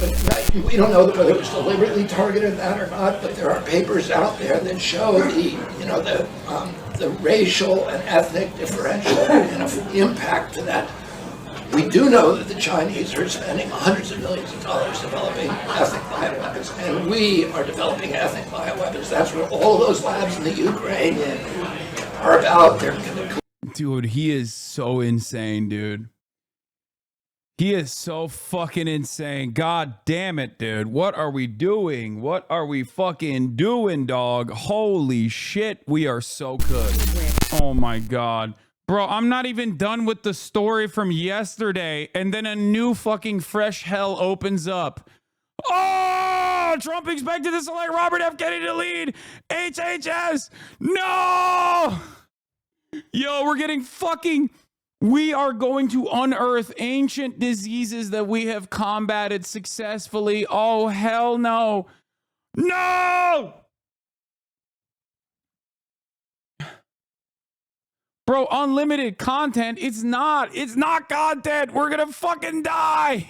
but we don't know whether it was deliberately targeted that or not, but there are papers out there that show the racial and ethnic differential impact to that. We do know that the Chinese are spending hundreds of millions of dollars developing ethnic bioweapons, and we are developing ethnic bioweapons. That's what all of those labs in the Ukraine are about. Dude, he is so insane, dude. He is so fucking insane. God damn it, dude. What are we doing? What are we fucking doing, dog? Holy shit, we are so good. Oh my God. Bro, I'm not even done with the story from yesterday, and then a new fucking fresh hell opens up. Oh, Trump expected to select Robert F. Kennedy to lead HHS. No! Yo, we're getting fucking... We are going to unearth ancient diseases that we have combated successfully. Oh, hell no. No! Bro, unlimited content. It's not content. We're going to fucking die.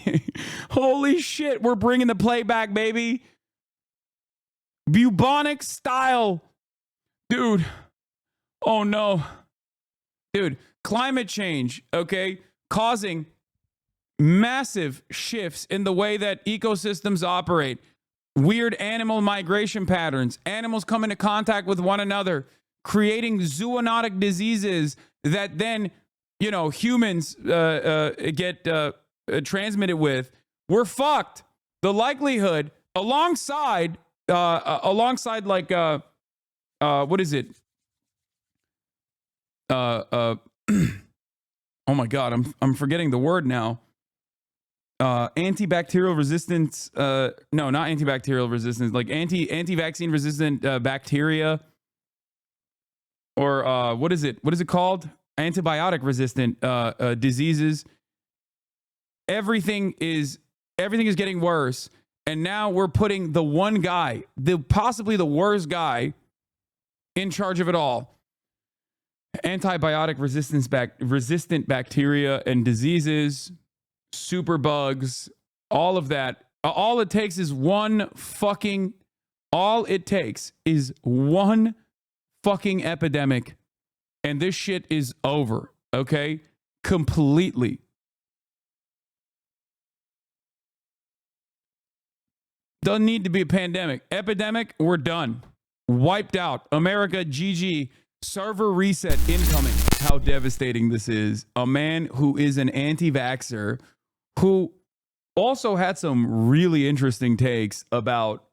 Holy shit. We're bringing the playback, baby. Bubonic style. Dude. Oh, no. Dude, climate change, okay, causing massive shifts in the way that ecosystems operate. Weird animal migration patterns. Animals come into contact with one another, creating zoonotic diseases that then, humans get transmitted with. We're fucked. The likelihood, alongside like, what is it? Oh my God, I'm forgetting the word now. Antibacterial resistance. No, not antibacterial resistance. Like anti-vaccine resistant bacteria. Or what is it? What is it called? Antibiotic resistant diseases. Everything is getting worse, and now we're putting the one guy, possibly the worst guy, in charge of it all. Antibiotic resistant bacteria and diseases, super bugs, all of that. All it takes is one fucking epidemic, and this shit is over, okay? Completely. Doesn't need to be a pandemic. Epidemic, we're done. Wiped out. America, GG. Server reset incoming. How devastating this is. A man who is an anti-vaxxer who also had some really interesting takes about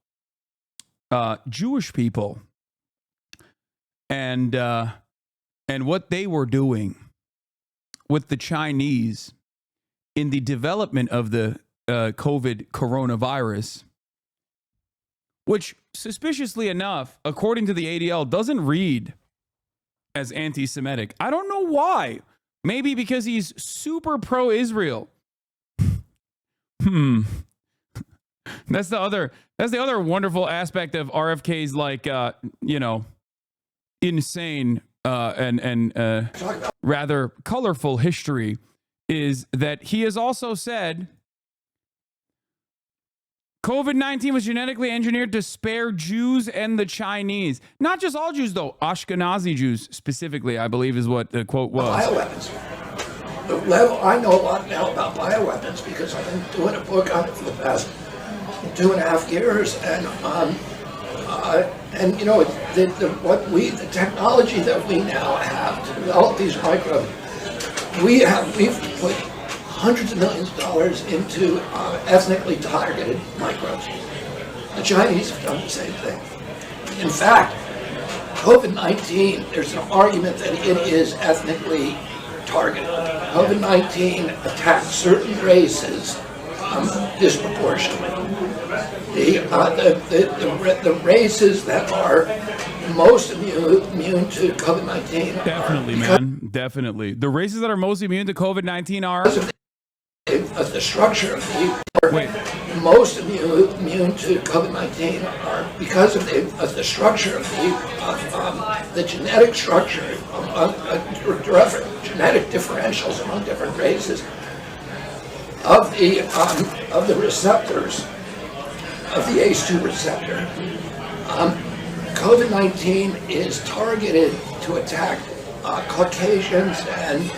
Jewish people and what they were doing with the Chinese in the development of the COVID coronavirus, which suspiciously enough, according to the ADL, doesn't read as anti-Semitic. I don't know why. Maybe because he's super pro-Israel. That's the other wonderful aspect of RFK's insane and rather colorful history is that he has also said COVID-19 was genetically engineered to spare Jews and the Chinese. Not just all Jews, though. Ashkenazi Jews, specifically, I believe is what the quote was. Bioweapons. I know a lot now about bioweapons because I've been doing a book on it for the past 2.5 years. The technology that we now have to develop these microbes, we've put hundreds of millions of dollars into ethnically targeted microbes. The Chinese have done the same thing. In fact, COVID-19, there's an argument that it is ethnically targeted. COVID-19 attacks certain races disproportionately. The races that are most immune to COVID-19 definitely, man, definitely. The races that are most immune to COVID-19 are the structure of most immune to COVID-19 are because of the structure of the genetic structure genetic differentials among different races of the of the receptors of the ACE2 receptor. COVID-19 is targeted to attack Caucasians and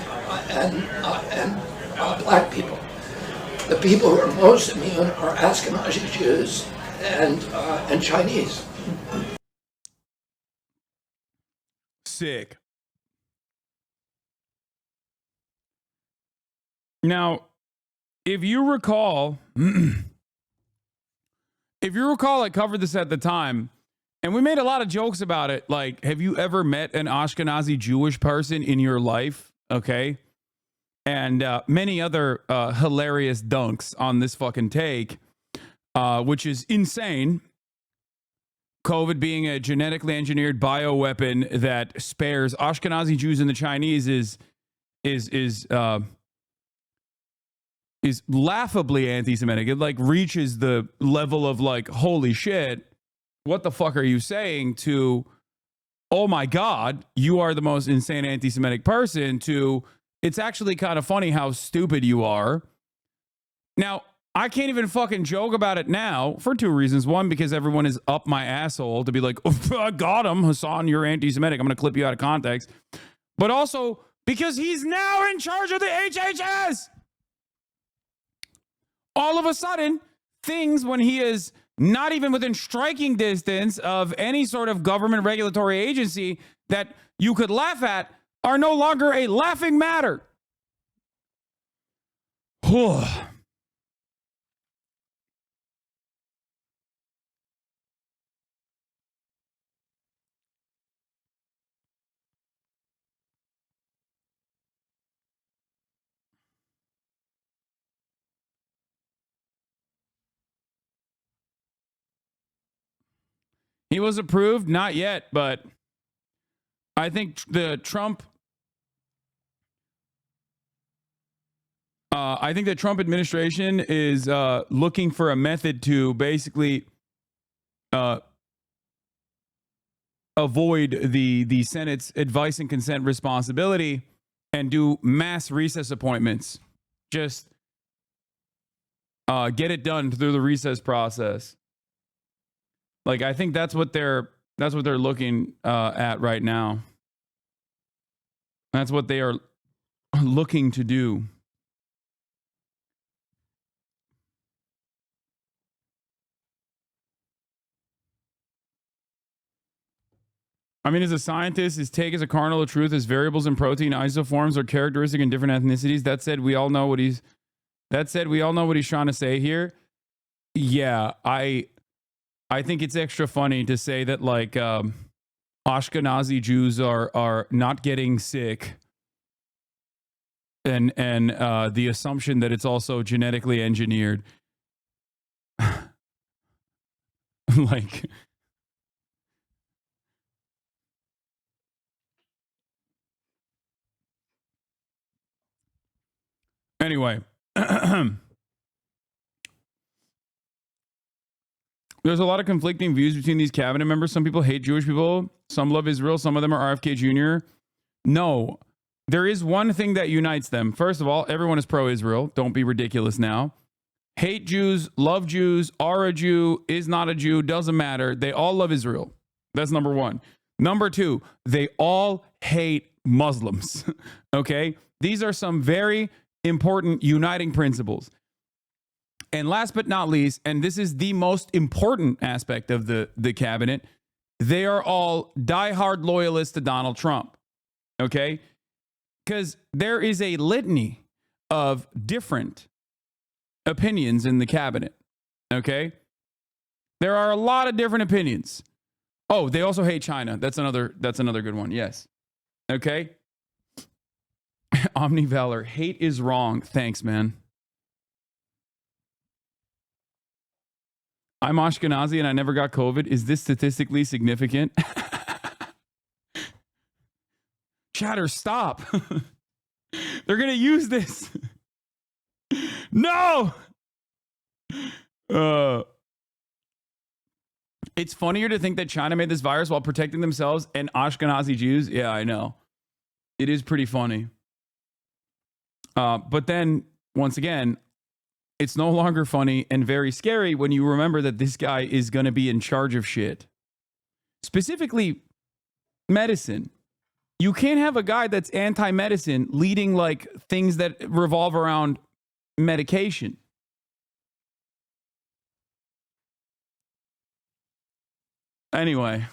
black people. The people who are most immune are Ashkenazi Jews and Chinese. Sick. Now, if you recall, I covered this at the time, and we made a lot of jokes about it. Like, have you ever met an Ashkenazi Jewish person in your life? Okay. And many other hilarious dunks on this fucking take, which is insane. COVID being a genetically engineered bioweapon that spares Ashkenazi Jews and the Chinese is laughably anti-Semitic. It like reaches the level of like, holy shit, what the fuck are you saying? To, oh my God, you are the most insane anti-Semitic person, to, it's actually kind of funny how stupid you are. Now, I can't even fucking joke about it now for two reasons. One, because everyone is up my asshole to be like, oh, I got him, Hasan, you're anti-Semitic. I'm going to clip you out of context. But also because he's now in charge of the HHS. All of a sudden, things when he is not even within striking distance of any sort of government regulatory agency that you could laugh at are no longer a laughing matter. He was approved? Not yet, but I think the Trump administration is looking for a method to basically avoid the Senate's advice and consent responsibility and do mass recess appointments. Just get it done through the recess process. Like, I think that's what they're looking at right now. That's what they are looking to do. I mean, as a scientist, his take is a cardinal of truth as variables in protein isoforms are characteristic in different ethnicities. That said, we all know what he's trying to say here. Yeah, I think it's extra funny to say that like Ashkenazi Jews are not getting sick, and the assumption that it's also genetically engineered. Like, anyway. There's a lot of conflicting views between these cabinet members. Some people hate Jewish people. Some love Israel. Some of them are RFK Jr. No, there is one thing that unites them. First of all, everyone is pro-Israel. Don't be ridiculous now. Hate Jews, love Jews, are a Jew, is not a Jew, doesn't matter. They all love Israel. That's number one. Number two, they all hate Muslims. Okay? These are some very important uniting principles. And last but not least, and this is the most important aspect of the cabinet, they are all diehard loyalists to Donald Trump. Okay? Because there is a litany of different opinions in the cabinet. Okay? There are a lot of different opinions. Oh, they also hate China. That's another good one. Yes. Okay? Omni Valor, hate is wrong. Thanks, man. I'm Ashkenazi and I never got COVID. Is this statistically significant? Chatter, stop. They're going to use this. No. It's funnier to think that China made this virus while protecting themselves and Ashkenazi Jews. Yeah, I know. It is pretty funny. But then, once again, It's no longer funny and very scary when you remember that this guy is going to be in charge of shit. Specifically, medicine. You can't have a guy that's anti-medicine leading like things that revolve around medication. Anyway.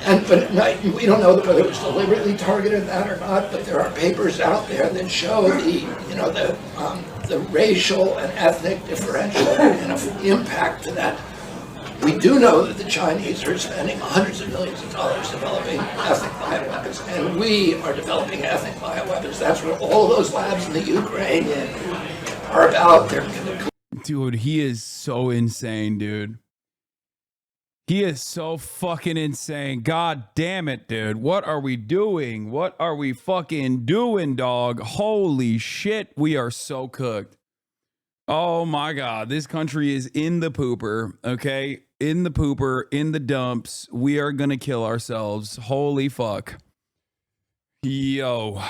But we don't know whether it was deliberately targeted that or not, but there are papers out there that show the racial and ethnic differential and impact to that. We do know that the Chinese are spending hundreds of millions of dollars developing ethnic bioweapons, and we are developing ethnic bioweapons. That's what all of those labs in the Ukraine are about. Dude, he is so insane, dude. He is so fucking insane. God damn it, dude. What are we doing? What are we fucking doing, dog? Holy shit, we are so cooked. Oh my God, this country is in the pooper, okay? In the pooper, in the dumps. We are gonna kill ourselves. Holy fuck. Yo.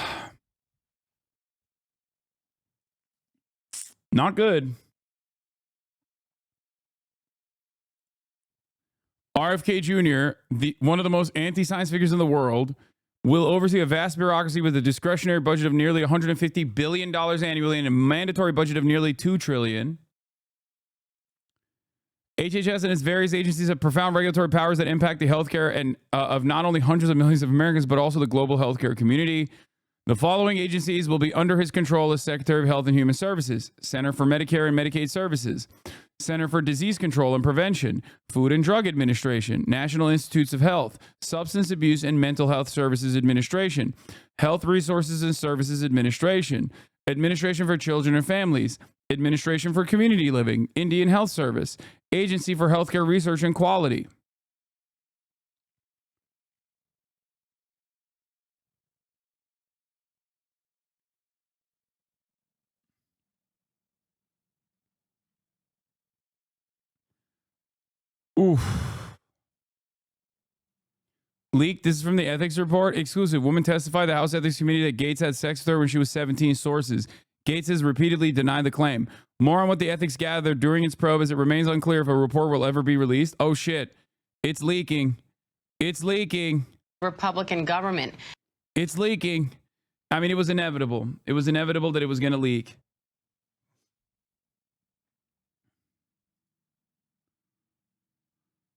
Not good. RFK Jr., one of the most anti-science figures in the world, will oversee a vast bureaucracy with a discretionary budget of nearly $150 billion annually and a mandatory budget of nearly $2 trillion. HHS and its various agencies have profound regulatory powers that impact the healthcare and of not only hundreds of millions of Americans, but also the global healthcare community. The following agencies will be under his control as Secretary of Health and Human Services: Center for Medicare and Medicaid Services, Center for Disease Control and Prevention, Food and Drug Administration, National Institutes of Health, Substance Abuse and Mental Health Services Administration, Health Resources and Services Administration, Administration for Children and Families, Administration for Community Living, Indian Health Service, Agency for Healthcare Research and Quality. Oof. Leak. This is from the ethics report. Exclusive. Woman testified the House Ethics Committee that Gates had sex with her when she was 17. Sources. Gates has repeatedly denied the claim. More on what the ethics gathered during its probe, as it remains unclear if a report will ever be released. Oh shit. It's leaking. It's leaking. Republican government. It's leaking. I mean, it was inevitable. It was inevitable that it was going to leak.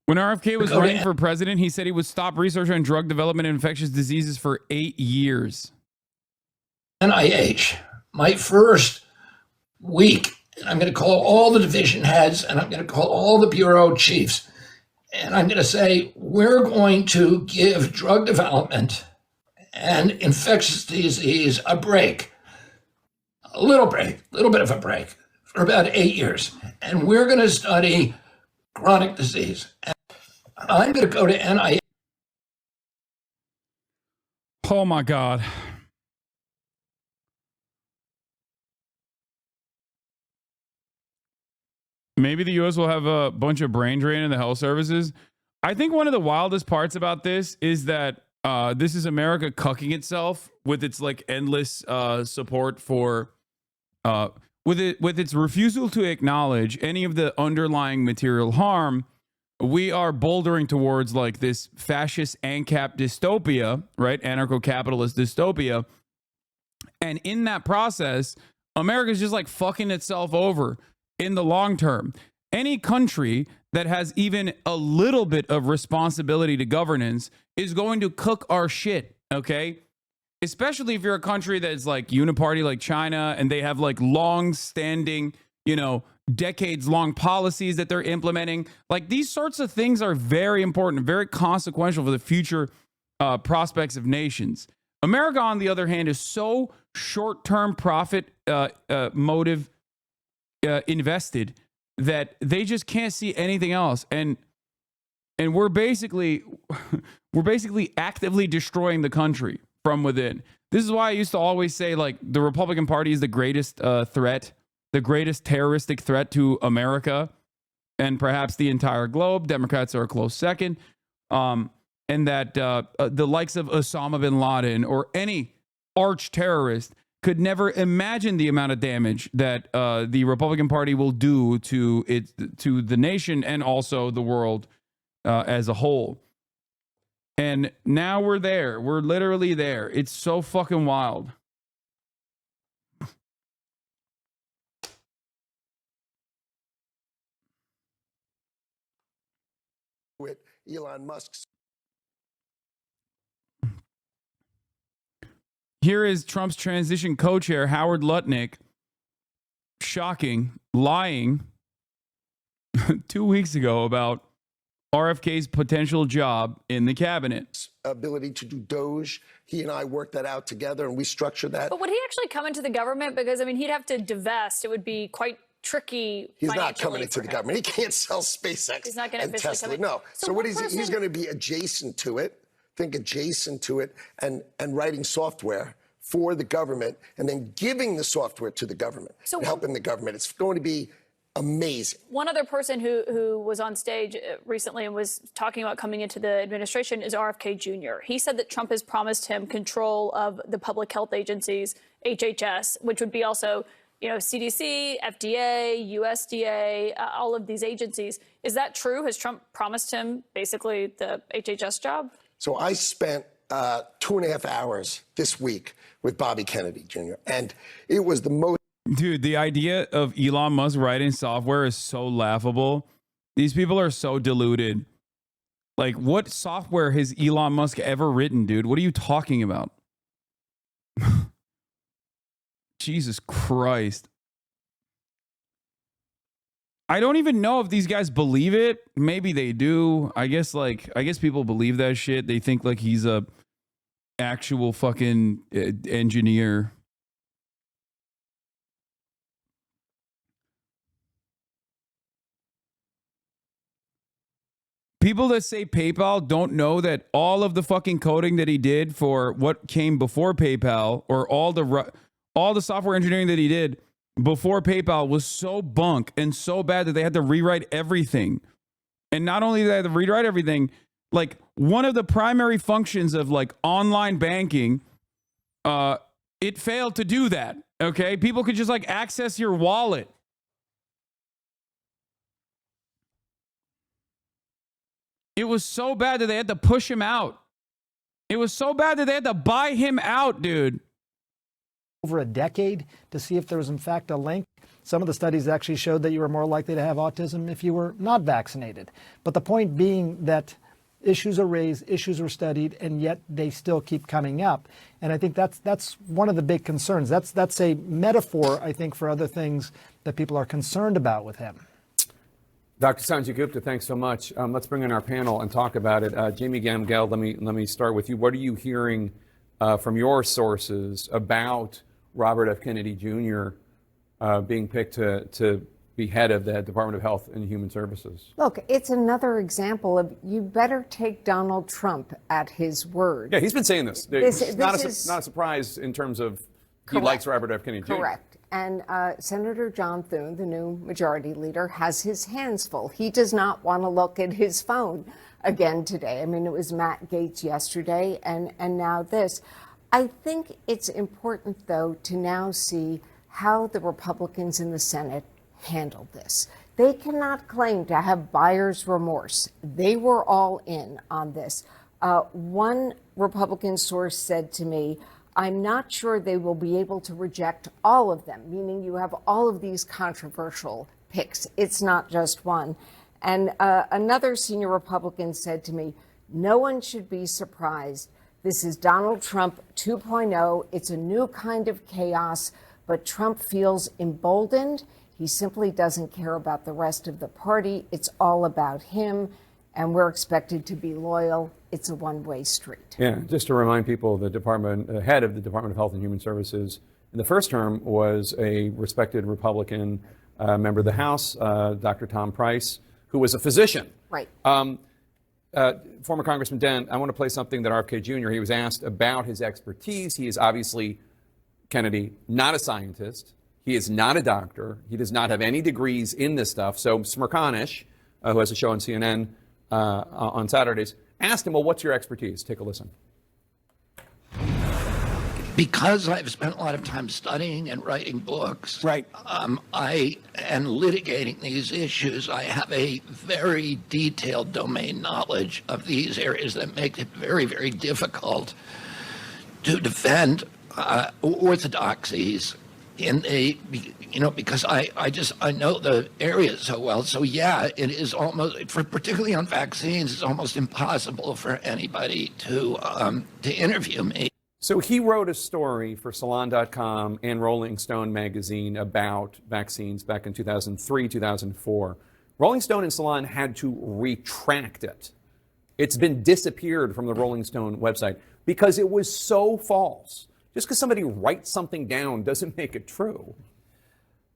When RFK was running for president, he said he would stop research on drug development and infectious diseases for 8 years. NIH, my first week, I'm going to call all the division heads and I'm going to call all the bureau chiefs. And I'm going to say, we're going to give drug development and infectious disease a break, a little bit of a break for about 8 years. And we're going to study chronic disease. And I'm going to go to NIH. Oh my God. Maybe the U.S. will have a bunch of brain drain in the health services. I think one of the wildest parts about this is that this is America cucking itself with its like endless support for with its refusal to acknowledge any of the underlying material harm. We are bouldering towards like this fascist ANCAP dystopia, right? Anarcho-capitalist dystopia. And in that process, America's just like fucking itself over in the long term. Any country that has even a little bit of responsibility to governance is going to cook our shit, okay? Especially if you're a country that's like uniparty like China and they have like long-standing, decades-long policies that they're implementing. Like these sorts of things are very important, very consequential for the future prospects of nations. America, on the other hand, is so short-term profit motive invested that they just can't see anything else. And we're basically actively destroying the country from within. This is why I used to always say like the Republican Party is the greatest threat, the greatest terroristic threat to America and perhaps the entire globe. Democrats are a close second. And that the likes of Osama bin Laden or any arch terrorist could never imagine the amount of damage that the Republican Party will do to the nation and also the world as a whole. And now we're there. We're literally there. It's so fucking wild. With Elon Musk's. Here is Trump's transition co-chair, Howard Lutnick, shocking, lying 2 weeks ago about RFK's potential job in the cabinet. Ability to do Doge. He and I worked that out together, and we structured that. But would he actually come into the government? Because, I mean, he'd have to divest. It would be quite tricky. He's not coming into the government. He can't sell SpaceX. He's not going to and officially Tesla. come in. No. So what one he's going to be adjacent to it. Think adjacent to it, and writing software for the government, and then giving the software to the government, So and helping the government. It's going to be amazing. One other person who was on stage recently and was talking about coming into the administration is RFK Jr. He said that Trump has promised him control of the public health agencies, HHS, which would be also, you know, CDC, FDA, USDA, all of these agencies. Is that true? Has Trump promised him basically the HHS job? So I spent 2.5 hours this week with Bobby Kennedy Jr., and it was the most. Dude, the idea of Elon Musk writing software is so laughable. These people are so deluded. Like, what software has Elon Musk ever written, dude? What are you talking about? Jesus Christ. I don't even know if these guys believe it. Maybe they do. I guess people believe that shit. They think like he's a actual fucking engineer. People that say PayPal don't know that all of the fucking coding that he did for what came before PayPal, or all the software engineering that he did before PayPal, was so bunk and so bad that they had to rewrite everything. And not only did they have to rewrite everything, like one of the primary functions of like online banking, it failed to do that. Okay, people could just like access your wallet. It was so bad that they had to push him out. It was so bad that they had to buy him out, dude. Over a decade to see if there was in fact a link. Some of the studies actually showed that you were more likely to have autism if you were not vaccinated. But the point being that issues are raised, issues are studied, and yet they still keep coming up. And I think that's one of the big concerns. That's a metaphor, I think, for other things that people are concerned about with him. Dr. Sanjay Gupta, thanks so much. Let's bring in our panel and talk about it. Jamie Gamgeld, let me start with you. What are you hearing from your sources about Robert F. Kennedy Jr. Being picked to be head of the Department of Health and Human Services? Look, it's another example of you better take Donald Trump at his word. Yeah, he's been saying this. It's not a surprise in terms of he Correct. likes Robert F. Kennedy Jr. Correct. And Senator John Thune, the new majority leader, has his hands full. He does not want to look at his phone again today. I mean, it was Matt Gaetz yesterday and now this. I think it's important, though, to now see how the Republicans in the Senate handled this. They cannot claim to have buyer's remorse. They were all in on this. One Republican source said to me, I'm not sure they will be able to reject all of them, meaning you have all of these controversial picks. It's not just one. And another senior Republican said to me, no one should be surprised. This is Donald Trump 2.0. It's a new kind of chaos, but Trump feels emboldened. He simply doesn't care about the rest of the party. It's all about him, and we're expected to be loyal. It's a one-way street. Yeah, just to remind people, the head of the Department of Health and Human Services in the first term was a respected Republican member of the House, Dr. Tom Price, who was a physician. Right. Former Congressman Dent, I want to play something that RFK Jr., he was asked about his expertise. He is obviously, Kennedy, not a scientist. He is not a doctor. He does not have any degrees in this stuff. So Smirkanish, who has a show on CNN on Saturdays, asked him, well, what's your expertise? Take a listen. Because I've spent a lot of time studying and writing books, Right. and litigating these issues, I have a very detailed domain knowledge of these areas that make it very, very difficult to defend orthodoxies in a, because I know the area so well. So yeah, it is almost, particularly on vaccines, it's almost impossible for anybody to interview me. So he wrote a story for Salon.com and Rolling Stone magazine about vaccines back in 2003, 2004. Rolling Stone and Salon had to retract it. It's been disappeared from the Rolling Stone website because it was so false. Just because somebody writes something down doesn't make it true.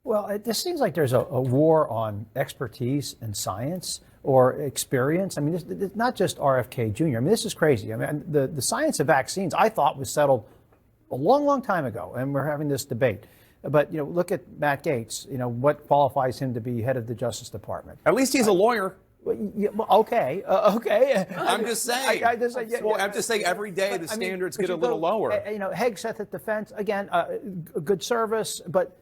Well, it just seems like there's a war on expertise and science or experience. I mean, it's not just RFK Jr. I mean, this is crazy. I mean, the science of vaccines, I thought, was settled a long, long time ago, and we're having this debate. But, look at Matt Gaetz. What qualifies him to be head of the Justice Department? At least he's a lawyer. Okay. I'm just saying. I'm just saying every day the standards get a little lower. Hegseth at defense, again, good service, but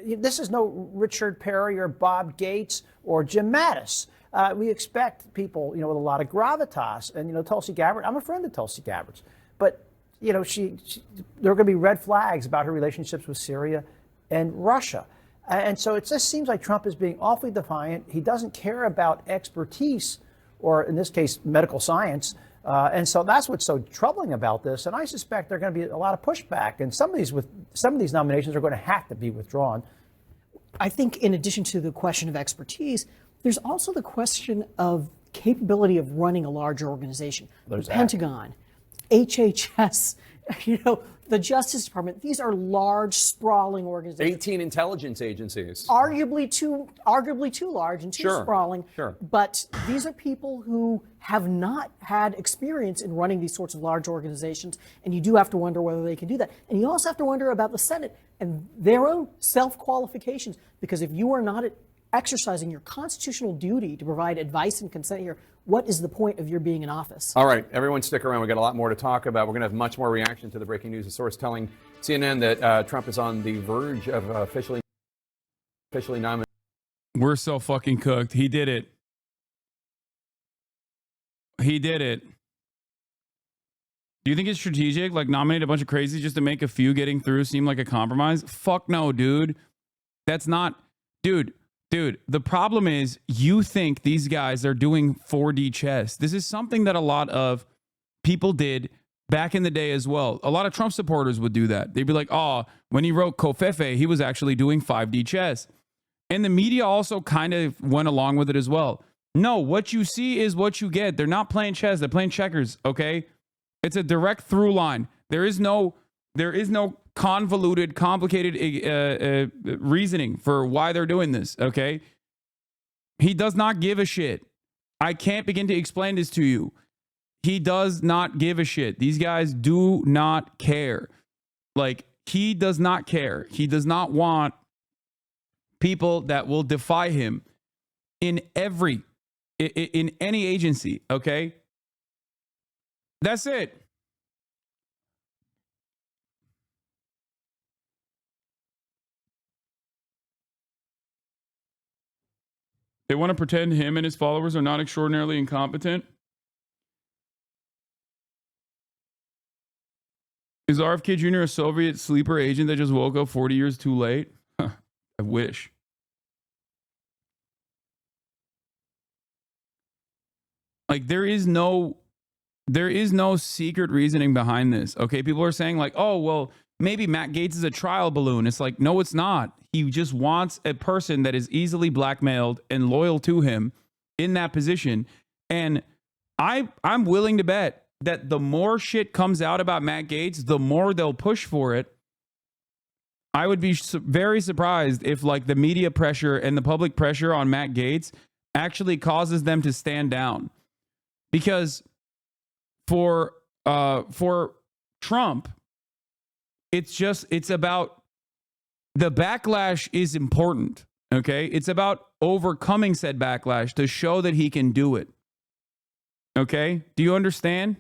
this is no Richard Perry or Bob Gates or Jim Mattis. We expect people, with a lot of gravitas. And, Tulsi Gabbard, I'm a friend of Tulsi Gabbard's. But, there are going to be red flags about her relationships with Syria and Russia. And so it just seems like Trump is being awfully defiant. He doesn't care about expertise, or in this case, medical science. And so that's what's so troubling about this. And I suspect there are going to be a lot of pushback. And some of these nominations are going to have to be withdrawn. I think in addition to the question of expertise, there's also the question of capability of running a large organization. There's the Pentagon, HHS, the Justice Department. These are large, sprawling organizations. 18 intelligence agencies. Arguably too large and too sprawling. Sure. But these are people who have not had experience in running these sorts of large organizations, and you do have to wonder whether they can do that. And you also have to wonder about the Senate and their own self-qualifications, because if you are not exercising your constitutional duty to provide advice and consent here, what is the point of your being in office? All right, everyone stick around. We've got a lot more to talk about. We're going to have much more reaction to the breaking news. A source telling CNN that Trump is on the verge of officially nominating. We're so fucking cooked. He did it. He did it. Do you think it's strategic? Like, nominate a bunch of crazies just to make a few getting through seem like a compromise? Fuck no, dude. That's not... Dude, the problem is you think these guys are doing 4D chess. This is something that a lot of people did back in the day as well. A lot of Trump supporters would do that. They'd be like, oh, when he wrote Covfefe, he was actually doing 5D chess. And the media also kind of went along with it as well. No, what you see is what you get. They're not playing chess. They're playing checkers, okay? It's a direct through line. There is no convoluted, complicated reasoning for why they're doing this, okay? He does not give a shit. I can't begin to explain this to you. He does not give a shit. These guys do not care. Like, he does not care. He does not want people that will defy him in any agency, okay? That's it. They want to pretend him and his followers are not extraordinarily incompetent. Is RFK Jr. a Soviet sleeper agent that just woke up 40 years too late? I wish. Like, there is no secret reasoning behind this. Okay, people are saying like, oh, well, maybe Matt Gaetz is a trial balloon. It's like, no, it's not. He just wants a person that is easily blackmailed and loyal to him in that position. And I'm willing to bet that the more shit comes out about Matt Gaetz, the more they'll push for it. I would be very surprised if like the media pressure and the public pressure on Matt Gaetz actually causes them to stand down. Because for Trump, it's about the backlash is important, okay? It's about overcoming said backlash to show that he can do it, okay? Do you understand?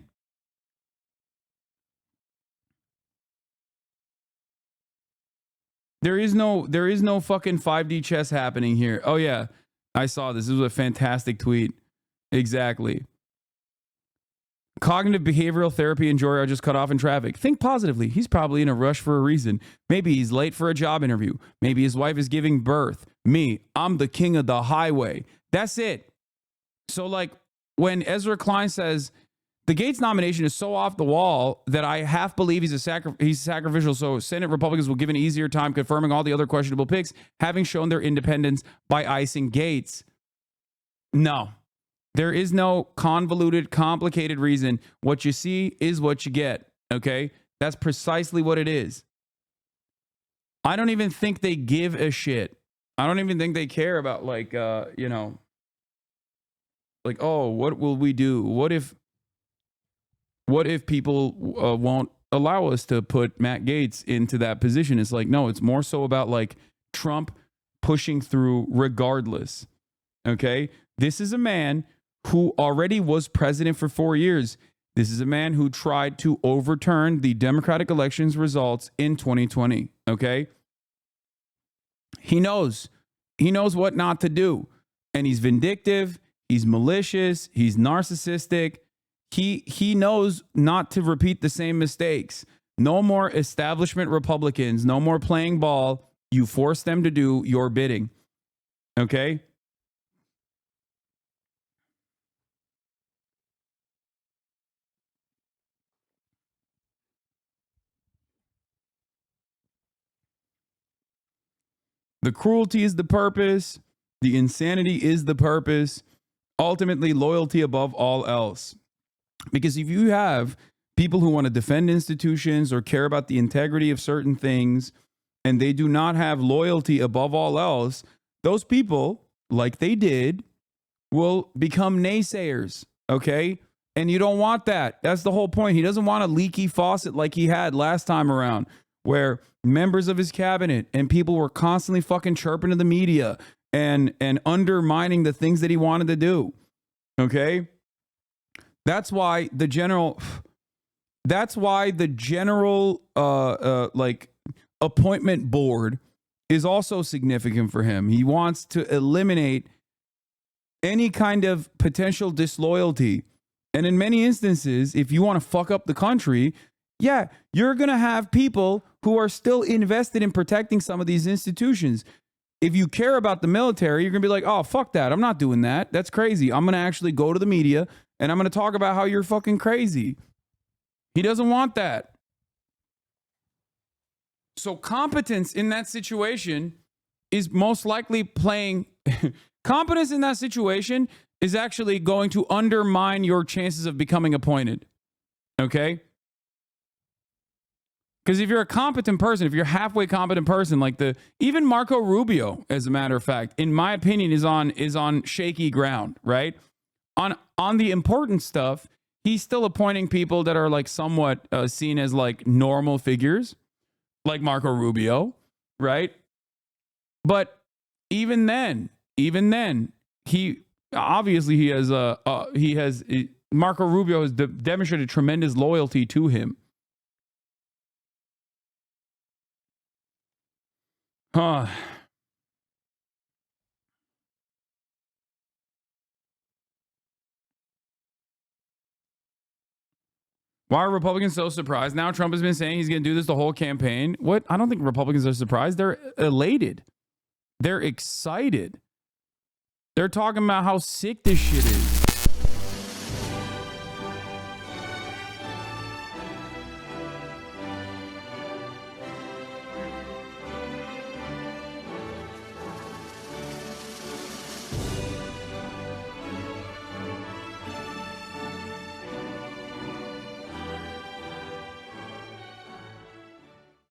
There is no fucking 5D chess happening here. Oh yeah, I saw this. This was a fantastic tweet. Exactly. Cognitive behavioral therapy and Jory are just cut off in traffic. Think positively. He's probably in a rush for a reason. Maybe he's late for a job interview. Maybe his wife is giving birth. Me, I'm the king of the highway. That's it. So like when Ezra Klein says the Gates nomination is so off the wall that I half believe he's sacrificial, so Senate Republicans will give an easier time confirming all the other questionable picks, having shown their independence by icing Gates. No. There is no convoluted, complicated reason. What you see is what you get, okay? That's precisely what it is. I don't even think they give a shit. I don't even think they care about, like, you know, like, oh, what will we do? What if people won't allow us to put Matt Gaetz into that position? It's like, no, it's more so about, like, Trump pushing through regardless, okay? This is a man who already was president for 4 years. This is a man who tried to overturn the Democratic elections results in 2020, okay? He knows what not to do. And he's vindictive, he's malicious, he's narcissistic. He knows not to repeat the same mistakes. No more establishment Republicans, no more playing ball. You force them to do your bidding, okay? The cruelty is the purpose. The insanity is the purpose. Ultimately, loyalty above all else. Because if you have people who want to defend institutions or care about the integrity of certain things, and they do not have loyalty above all else, those people, like they did, will become naysayers, okay? And you don't want that. That's the whole point. He doesn't want a leaky faucet like he had last time around, where members of his cabinet and people were constantly fucking chirping to the media and undermining the things that he wanted to do. Okay? That's why the general like appointment board is also significant for him. He wants to eliminate any kind of potential disloyalty. And in many instances, if you want to fuck up the country, yeah, you're going to have people who are still invested in protecting some of these institutions. If you care about the military, you're going to be like, oh, fuck that. I'm not doing that. That's crazy. I'm going to actually go to the media and I'm going to talk about how you're fucking crazy. He doesn't want that. So competence in that situation is most likely playing... competence in that situation is actually going to undermine your chances of becoming appointed. Okay? Because if you're a competent person, if you're a halfway competent person, like even Marco Rubio, as a matter of fact, in my opinion, is on shaky ground, right? On the important stuff, he's still appointing people that are like somewhat seen as like normal figures, like Marco Rubio, right? But even then, Marco Rubio has demonstrated tremendous loyalty to him. Huh. Why are Republicans so surprised? Now Trump has been saying he's going to do this the whole campaign. What? I don't think Republicans are surprised. They're elated. They're excited. They're talking about how sick this shit is.